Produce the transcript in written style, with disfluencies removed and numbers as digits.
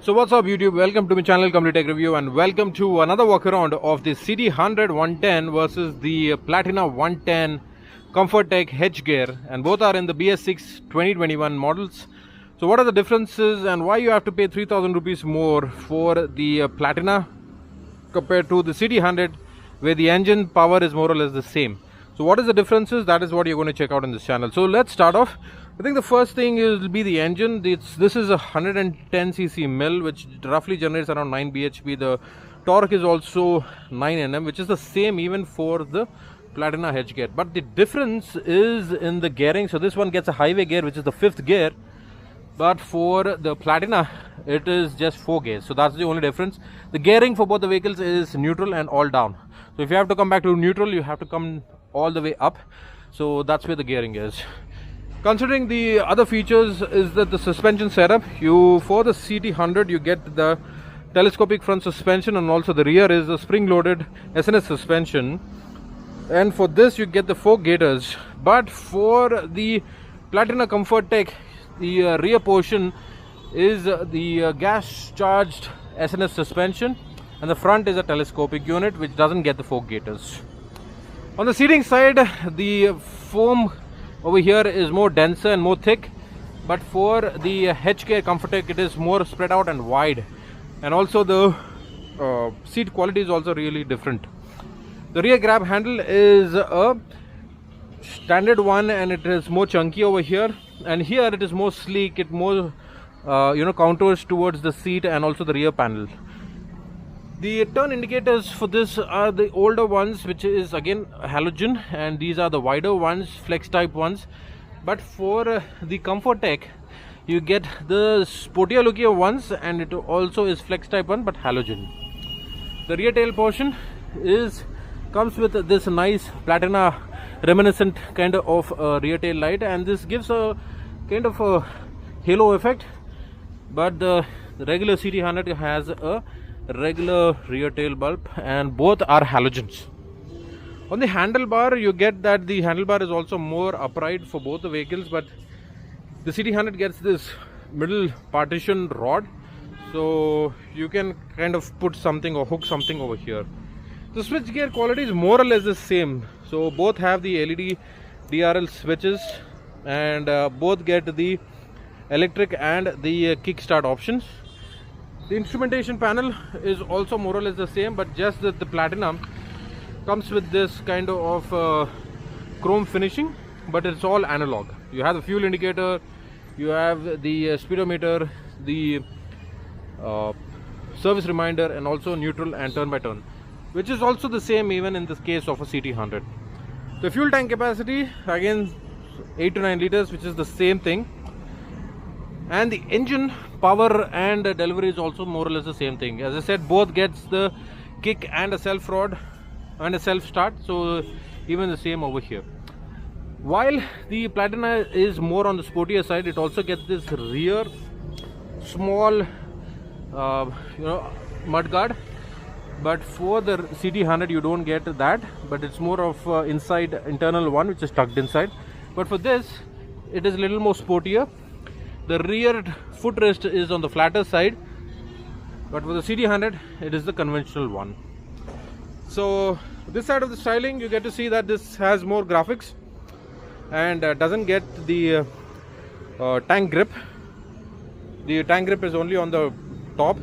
So what's up YouTube, welcome to my channel Comfortech Review and welcome to another walk around of the CD100 110 versus the Platina 110 Comfortech H gear, and both are in the BS6 2021 models. So what are the differences and why you have to pay 3000 rupees more for the Platina compared to the CD100 where the engine power is more or less the same. So what is the differences? That is what you're going to check out in this channel. So let's start off. I think the first thing will be the engine. This is a 110cc mill which roughly generates around 9 bhp. The torque is also 9 Nm, which is the same even for the Platina H gear. But the difference is in the gearing. So this one gets a highway gear, which is the 5th gear. But for the Platina, it is just 4 gears. So that's the only difference. The gearing for both the vehicles is neutral and all down. So if you have to come back to neutral, you have to come all the way up. So that's where the gearing is. Considering the other features is that the suspension setup, for the CD100 you get the telescopic front suspension, and also the rear is a spring loaded SNS suspension, and for this you get the 4 gaiters. But for the Platina Comfortech, the rear portion is the gas charged SNS suspension, and the front is a telescopic unit which doesn't get the 4 gaiters. On the seating side, the foam over here is more denser and more thick, but for the H gear Comfortech it is more spread out and wide, and also the seat quality is also really different. The rear grab handle is a standard one and it is more chunky over here, and here it is more sleek. It more contours towards the seat and also the rear panel. The turn indicators for this are the older ones, which is again halogen, and these are the wider ones, flex type ones. But for the Comfortech, you get the sportier looking ones, and it also is flex type one but halogen. The rear tail portion comes with this nice Platina reminiscent kind of rear tail light, and this gives a kind of a halo effect. But the regular CD100 has a regular rear tail bulb, and both are halogens. On the handlebar, you get that the handlebar is also more upright for both the vehicles, but the CD100 gets this middle partition rod, so you can kind of put something or hook something over here. The switch gear quality is more or less the same. So both have the LED DRL switches, and both get the electric and the kickstart options. The instrumentation panel is also more or less the same, but just that the Platina comes with this kind of chrome finishing, but it's all analog. You have the fuel indicator, you have the speedometer, the service reminder, and also neutral and turn by turn, which is also the same even in this case of a CD100. The fuel tank capacity again 8 to 9 liters, which is the same thing. And the engine power and delivery is also more or less the same thing. As I said, both gets the kick and a self rod and a self start, so even the same over here. While the Platina is more on the sportier side, it also gets this rear small mud guard. But for the CD100 you don't get that, but it's more of inside internal one which is tucked inside. But for this it is a little more sportier. The rear footrest is on the flatter side, but for the CD100 it is the conventional one. So this side of the styling, you get to see that this has more graphics and doesn't get the tank grip. The tank grip is only on the top,